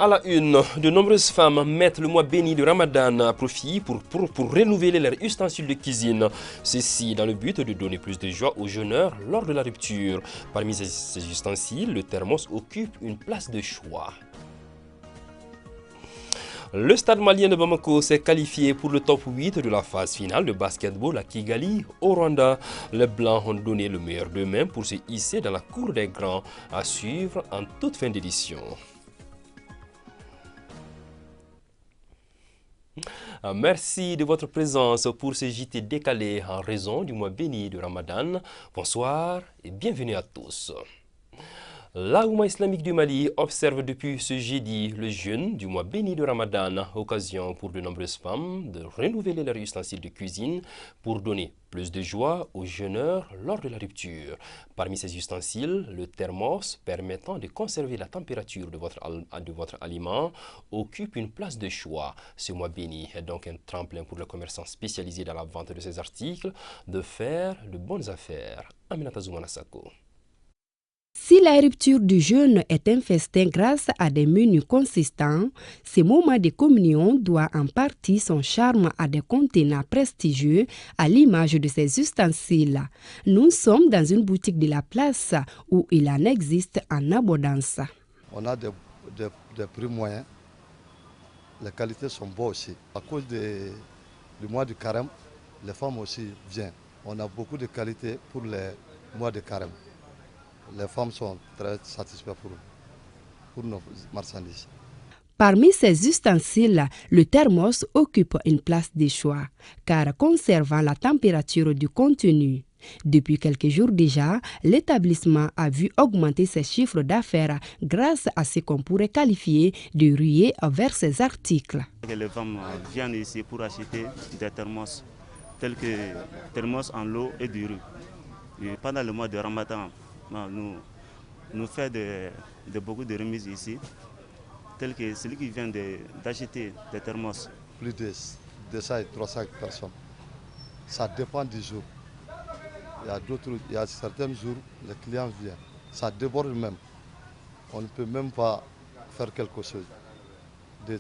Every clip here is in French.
À la une, de nombreuses femmes mettent le mois béni de Ramadan à profit pour renouveler leurs ustensiles de cuisine. Ceci dans le but de donner plus de joie aux jeûneurs lors de la rupture. Parmi ces ustensiles, le thermos occupe une place de choix. Le stade malien de Bamako s'est qualifié pour le top 8 de la phase finale de basketball à Kigali, au Rwanda. Les Blancs ont donné le meilleur d'eux-mêmes pour se hisser dans la cour des grands, à suivre en toute fin d'édition. Merci de votre présence pour ce JT décalé en raison du mois béni de Ramadan. Bonsoir et bienvenue à tous. La Oumma islamique du Mali observe depuis ce jeudi le jeûne du mois béni de Ramadan, occasion pour de nombreuses femmes de renouveler leurs ustensiles de cuisine pour donner plus de joie aux jeûneurs lors de la rupture. Parmi ces ustensiles, le thermos permettant de conserver la température de votre aliment occupe une place de choix. Ce mois béni est donc un tremplin pour les commerçants spécialisés dans la vente de ces articles de faire de bonnes affaires. Aminata Zoumanasako. Si la rupture du jeûne est un festin grâce à des menus consistants, ce moment de communion doit en partie son charme à des contenants prestigieux à l'image de ces ustensiles. Nous sommes dans une boutique de la place où il en existe en abondance. On a des prix moyens, les qualités sont bonnes aussi. À cause du mois de carême, les femmes aussi viennent. On a beaucoup de qualités pour le mois de carême. Les femmes sont très satisfaites pour nos marchandises. Parmi ces ustensiles, le thermos occupe une place de choix, car conservant la température du contenu. Depuis quelques jours déjà, l'établissement a vu augmenter ses chiffres d'affaires grâce à ce qu'on pourrait qualifier de ruée vers ces articles. Les femmes viennent ici pour acheter des thermos, tels que thermos en eau et du riz. Et pendant le mois de Ramadan, nous faisons beaucoup de remises ici, tel que celui qui vient d'acheter des thermos. Plus de 200 et 300 personnes. Ça dépend du jour. Il y a certains jours, les clients viennent. Ça déborde même. On ne peut même pas faire quelque chose. De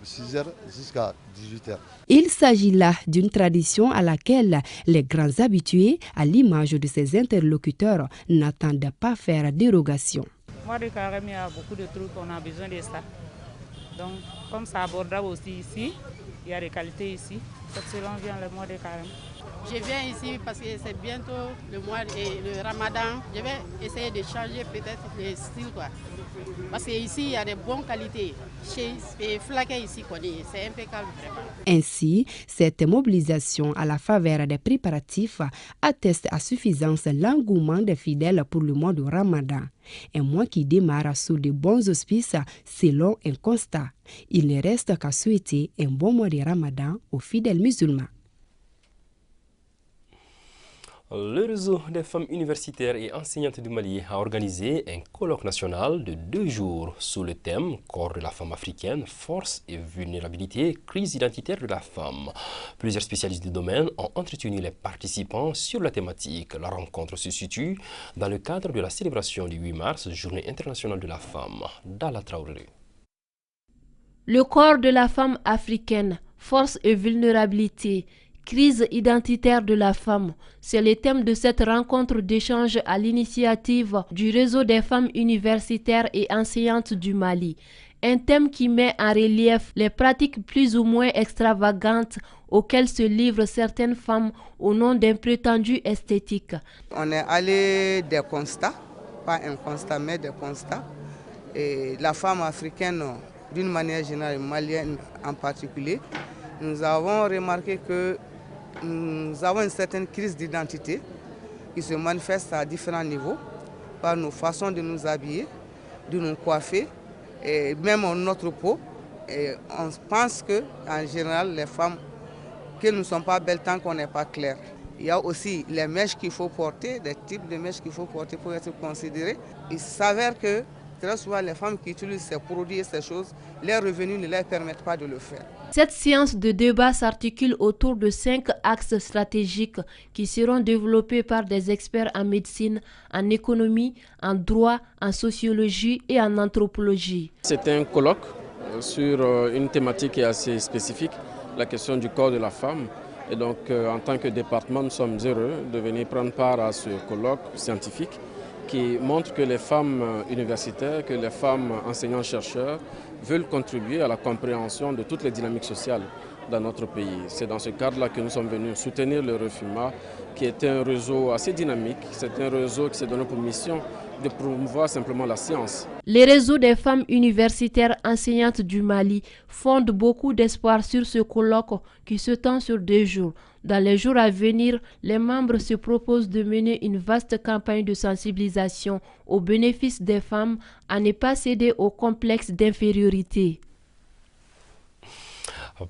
6h jusqu'à 18h. Il s'agit là d'une tradition à laquelle les grands habitués, à l'image de ses interlocuteurs, n'attendent pas faire dérogation. Moi, de carême, il y a beaucoup de trucs, on a besoin de ça. Donc, comme ça abordable aussi ici, il y a des qualités ici. C'est selon vient le mois de carême. Je viens ici parce que c'est bientôt le mois le Ramadan. Je vais essayer de changer peut-être le style, quoi. Parce qu'ici, il y a de bonnes qualités. Chez Flaquet ici, c'est impeccable vraiment. Ainsi, cette mobilisation à la faveur des préparatifs atteste à suffisance l'engouement des fidèles pour le mois de Ramadan. Un mois qui démarre sous de bons auspices selon un constat. Il ne reste qu'à souhaiter un bon mois de Ramadan aux fidèles musulmans. Le réseau des femmes universitaires et enseignantes du Mali a organisé un colloque national de 2 jours sous le thème « Corps de la femme africaine, force et vulnérabilité, crise identitaire de la femme ». Plusieurs spécialistes du domaine ont entretenu les participants sur la thématique. La rencontre se situe dans le cadre de la célébration du 8 mars, Journée internationale de la femme, Dala Traoré. Le corps de la femme africaine, force et vulnérabilité, crise identitaire de la femme, c'est le thème de cette rencontre d'échange à l'initiative du réseau des femmes universitaires et enseignantes du Mali. Un thème qui met en relief les pratiques plus ou moins extravagantes auxquelles se livrent certaines femmes au nom d'un prétendu esthétique. On est allé des constats, pas un constat mais des constats. Et la femme africaine, d'une manière générale, malienne en particulier, nous avons remarqué que nous avons une certaine crise d'identité qui se manifeste à différents niveaux par nos façons de nous habiller, de nous coiffer et même notre peau. Et on pense qu'en général, les femmes, qu'elles ne sont pas belles tant qu'on n'est pas clair. Il y a aussi les mèches qu'il faut porter, des types de mèches qu'il faut porter pour être considérées. Il s'avère que Très souvent, les femmes qui utilisent ces produits et ces choses, leurs revenus ne leur permettent pas de le faire. Cette séance de débat s'articule autour de 5 axes stratégiques qui seront développés par des experts en médecine, en économie, en droit, en sociologie et en anthropologie. C'est un colloque sur une thématique qui est assez spécifique, la question du corps de la femme. Et donc, en tant que département, nous sommes heureux de venir prendre part à ce colloque scientifique qui montre que les femmes universitaires, que les femmes enseignants-chercheurs veulent contribuer à la compréhension de toutes les dynamiques sociales dans notre pays. C'est dans ce cadre-là que nous sommes venus soutenir le REFUMA, qui est un réseau assez dynamique. C'est un réseau qui s'est donné pour mission de promouvoir simplement la science. Les réseaux des femmes universitaires enseignantes du Mali fondent beaucoup d'espoir sur ce colloque qui se tend sur 2 jours. Dans les jours à venir, les membres se proposent de mener une vaste campagne de sensibilisation au bénéfice des femmes à ne pas céder au complexe d'infériorité.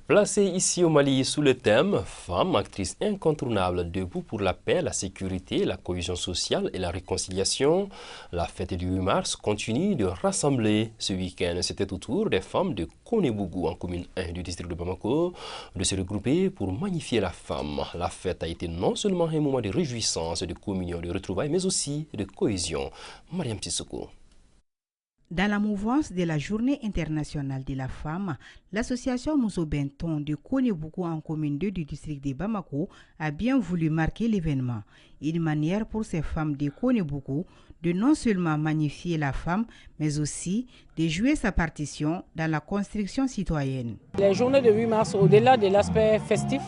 Placé ici au Mali sous le thème « Femmes, actrices incontournables debout pour la paix, la sécurité, la cohésion sociale et la réconciliation », la fête du 8 mars continue de rassembler ce week-end. C'était au tour des femmes de Konebougou en commune 1 du district de Bamako de se regrouper pour magnifier la femme. La fête a été non seulement un moment de réjouissance, de communion, de retrouvailles, mais aussi de cohésion. Mariam Tissoko. Dans la mouvance de la Journée internationale de la femme, l'association Mousso Benton de Konebougou en commune 2 du district de Bamako a bien voulu marquer l'événement. Une manière pour ces femmes de Konebougou de non seulement magnifier la femme, mais aussi de jouer sa partition dans la construction citoyenne. Les journées de 8 mars, au-delà de l'aspect festif,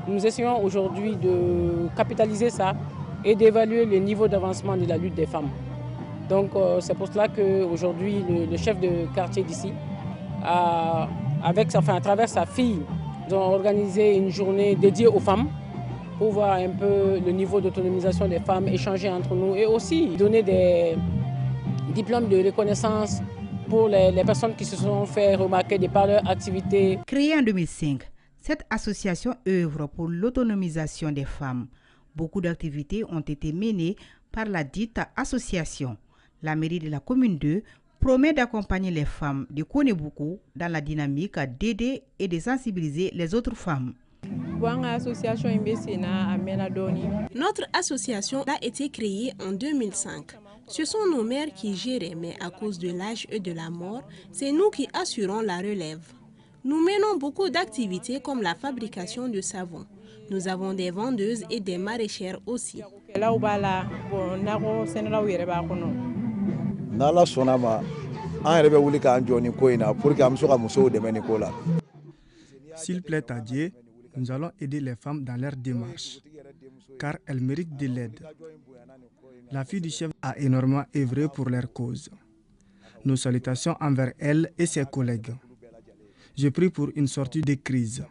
nous essayons aujourd'hui de capitaliser ça et d'évaluer le niveau d'avancement de la lutte des femmes. Donc c'est pour cela qu'aujourd'hui le chef de quartier d'ici, à travers sa fille, ils ont organisé une journée dédiée aux femmes pour voir un peu le niveau d'autonomisation des femmes, échanger entre nous et aussi donner des diplômes de reconnaissance pour les personnes qui se sont fait remarquer par leur activité. Créée en 2005, cette association œuvre pour l'autonomisation des femmes. Beaucoup d'activités ont été menées par la dite association. La mairie de la commune 2 promet d'accompagner les femmes de Konebougou dans la dynamique d'aider et de sensibiliser les autres femmes. Notre association a été créée en 2005. Ce sont nos mères qui géraient, mais à cause de l'âge et de la mort, c'est nous qui assurons la relève. Nous menons beaucoup d'activités comme la fabrication de savon. Nous avons des vendeuses et des maraîchères aussi. S'il plaît à Dieu, nous allons aider les femmes dans leur démarche, car elles méritent de l'aide. La fille du chef a énormément œuvré pour leur cause. Nos salutations envers elle et ses collègues. Je prie pour une sortie de crise.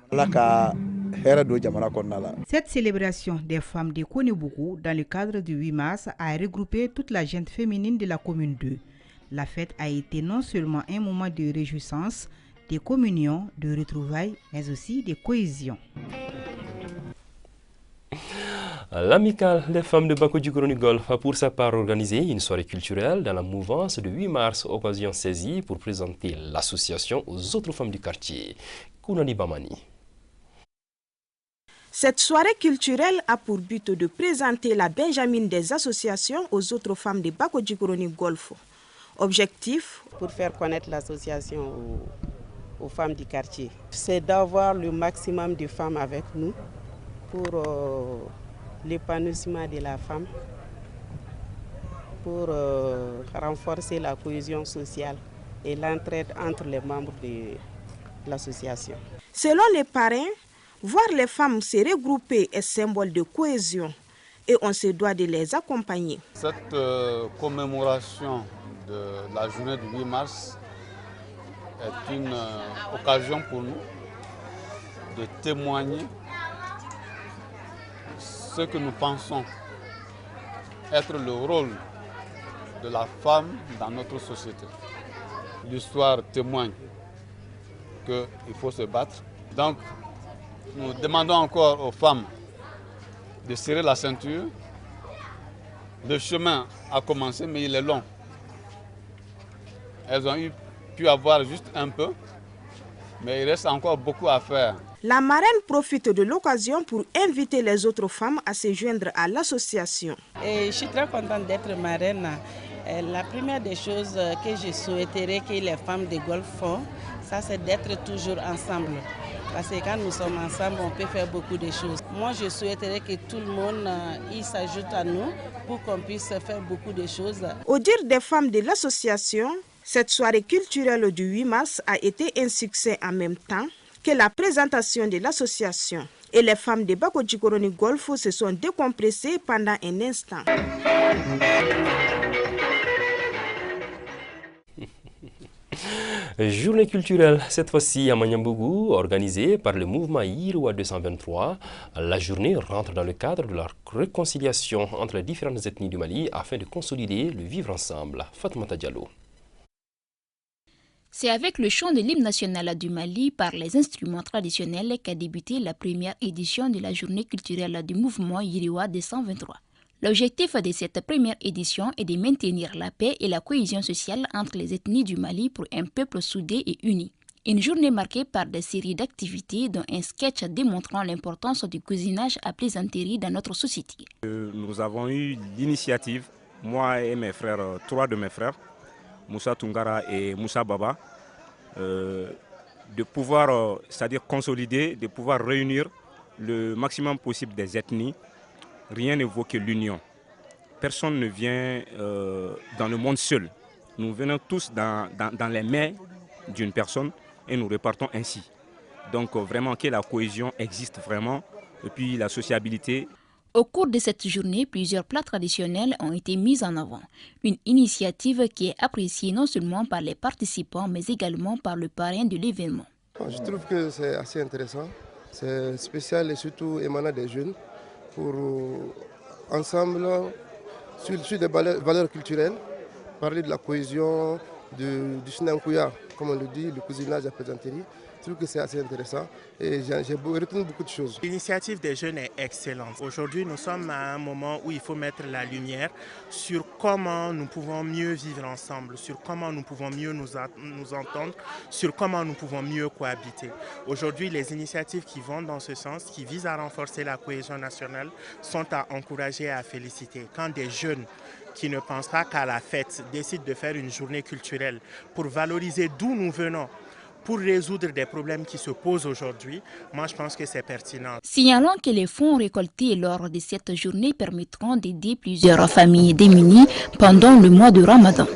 Cette célébration des femmes de Konebougou dans le cadre du 8 mars a regroupé toute la gente féminine de la commune 2. La fête a été non seulement un moment de réjouissance, de communion, de retrouvailles, mais aussi de cohésion. L'amicale des femmes de Bako-Djikoronie Golf a pour sa part organisé une soirée culturelle dans la mouvance de 8 mars, occasion saisie pour présenter l'association aux autres femmes du quartier. Kounani Bamani. Cette soirée culturelle a pour but de présenter la Benjamine des associations aux autres femmes de Bako-Djikoronie Golf. Objectif pour faire connaître l'association aux femmes du quartier, c'est d'avoir le maximum de femmes avec nous pour l'épanouissement de la femme, pour renforcer la cohésion sociale et l'entraide entre les membres de l'association. Selon les parrains, voir les femmes se regrouper est symbole de cohésion et on se doit de les accompagner. Cette commémoration de la journée du 8 mars est une occasion pour nous de témoigner ce que nous pensons être le rôle de la femme dans notre société. L'histoire témoigne qu'il faut se battre. Donc, nous demandons encore aux femmes de serrer la ceinture. Le chemin a commencé, mais il est long. Elles ont pu avoir juste un peu, mais il reste encore beaucoup à faire. La marraine profite de l'occasion pour inviter les autres femmes à se joindre à l'association. Je suis très contente d'être marraine. La première des choses que je souhaiterais que les femmes de Golfe font, ça c'est d'être toujours ensemble. Parce que quand nous sommes ensemble, on peut faire beaucoup de choses. Moi, je souhaiterais que tout le monde s'ajoute à nous pour qu'on puisse faire beaucoup de choses. Au dire des femmes de l'association, cette soirée culturelle du 8 mars a été un succès en même temps que la présentation de l'association. Et les femmes de Bakotjikoronie Golfe se sont décompressées pendant un instant. Journée culturelle, cette fois-ci à Manyambougou, organisée par le mouvement Yiriwa 223. La journée rentre dans le cadre de la réconciliation entre les différentes ethnies du Mali afin de consolider le vivre ensemble. Fatoumata Diallo. C'est avec le chant de l'hymne national du Mali par les instruments traditionnels qu'a débuté la première édition de la journée culturelle du mouvement Yiriwa 223. L'objectif de cette première édition est de maintenir la paix et la cohésion sociale entre les ethnies du Mali pour un peuple soudé et uni. Une journée marquée par des séries d'activités dont un sketch démontrant l'importance du cousinage à plaisanterie dans notre société. Nous avons eu l'initiative, moi et mes frères, 3 de mes frères, Moussa Tungara et Moussa Baba, de pouvoir, c'est-à-dire consolider, de pouvoir réunir le maximum possible des ethnies. Rien ne vaut que l'union. Personne ne vient dans le monde seul. Nous venons tous dans les mains d'une personne et nous repartons ainsi. Donc vraiment que la cohésion existe vraiment et puis la sociabilité. Au cours de cette journée, plusieurs plats traditionnels ont été mis en avant. Une initiative qui est appréciée non seulement par les participants, mais également par le parrain de l'événement. Je trouve que c'est assez intéressant. C'est spécial et surtout émanant des jeunes pour ensemble, sur des valeurs culturelles, parler de la cohésion, du Sinankouya, comme on le dit, le cousinage à plaisanterie. Je trouve que c'est assez intéressant et j'ai retenu beaucoup de choses. L'initiative des jeunes est excellente. Aujourd'hui, nous sommes à un moment où il faut mettre la lumière sur comment nous pouvons mieux vivre ensemble, sur comment nous pouvons mieux nous entendre, sur comment nous pouvons mieux cohabiter. Aujourd'hui, les initiatives qui vont dans ce sens, qui visent à renforcer la cohésion nationale, sont à encourager et à féliciter. Quand des jeunes qui ne pensent pas qu'à la fête décident de faire une journée culturelle pour valoriser d'où nous venons, pour résoudre des problèmes qui se posent aujourd'hui, moi je pense que c'est pertinent. Signalons que les fonds récoltés lors de cette journée permettront d'aider plusieurs familles démunies pendant le mois de Ramadan.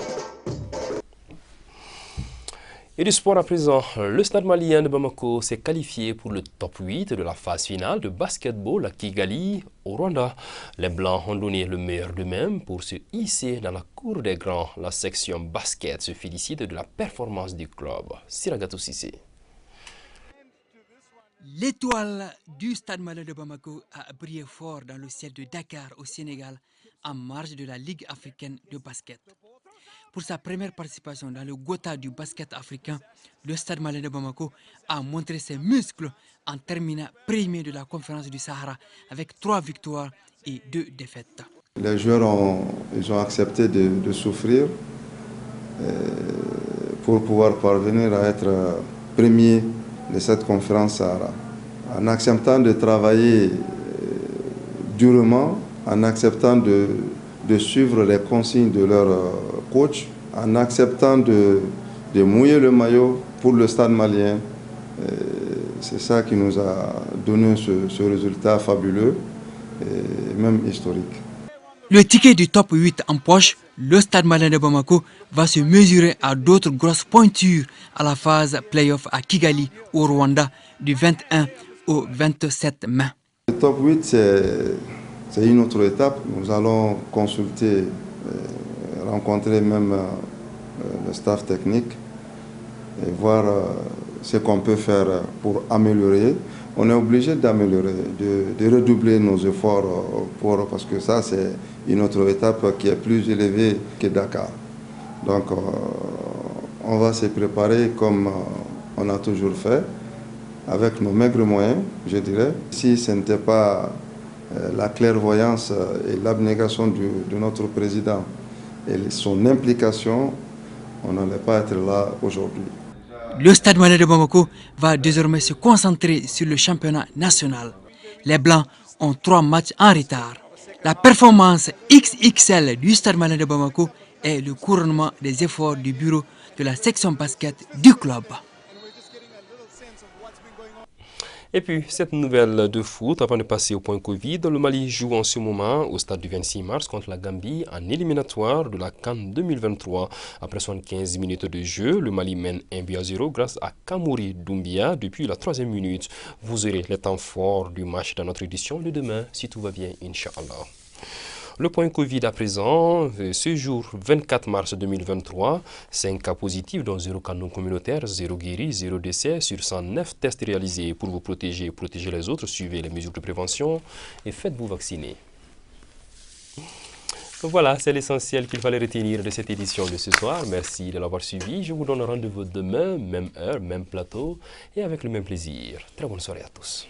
Et du sport à présent, le Stade malien de Bamako s'est qualifié pour le top 8 de la phase finale de basketball à Kigali, au Rwanda. Les Blancs ont donné le meilleur d'eux-mêmes pour se hisser dans la cour des grands. La section basket se félicite de la performance du club. Siragatou Sissé. L'étoile du Stade malien de Bamako a brillé fort dans le ciel de Dakar au Sénégal en marge de la Ligue africaine de basket. Pour sa première participation dans le Gotha du basket africain, le Stade malien de Bamako a montré ses muscles en terminant premier de la conférence du Sahara avec 3 victoires et 2 défaites. Les joueurs ont accepté de souffrir pour pouvoir parvenir à être premier de cette conférence Sahara. En acceptant de travailler durement, en acceptant de suivre les consignes de leur coach, en acceptant de mouiller le maillot pour le Stade malien. C'est ça qui nous a donné ce résultat fabuleux et même historique. Le ticket du top 8 en poche, le Stade malien de Bamako va se mesurer à d'autres grosses pointures à la phase play-off à Kigali, au Rwanda, du 21 au 27 mai. Le top 8, c'est une autre étape. Nous allons consulter, rencontrer même le staff technique et voir ce qu'on peut faire pour améliorer. On est obligé d'améliorer, de redoubler nos efforts parce que ça, c'est une autre étape qui est plus élevée que Dakar. Donc, on va se préparer comme on a toujours fait, avec nos maigres moyens, je dirais. Si ce n'était pas la clairvoyance et l'abnégation de notre président et son implication, on n'allait pas être là aujourd'hui. Le Stade Malien de Bamako va désormais se concentrer sur le championnat national. Les Blancs ont 3 matchs en retard. La performance XXL du Stade Malien de Bamako est le couronnement des efforts du bureau de la section basket du club. Et puis, cette nouvelle de foot, avant de passer au point Covid, le Mali joue en ce moment au stade du 26 mars contre la Gambie en éliminatoire de la CAN 2023. Après 75 minutes de jeu, le Mali mène 1-0 grâce à Kamouri Doumbia depuis la 3e minute. Vous aurez les temps forts du match dans notre édition de demain, si tout va bien, Inch'Allah. Le point Covid à présent, ce jour 24 mars 2023, 5 cas positifs dont 0 cas non communautaire, 0 guéri, 0 décès sur 109 tests réalisés. Pour vous protéger et protéger les autres, suivez les mesures de prévention et faites-vous vacciner. Voilà, c'est l'essentiel qu'il fallait retenir de cette édition de ce soir. Merci de l'avoir suivi. Je vous donne rendez-vous demain, même heure, même plateau et avec le même plaisir. Très bonne soirée à tous.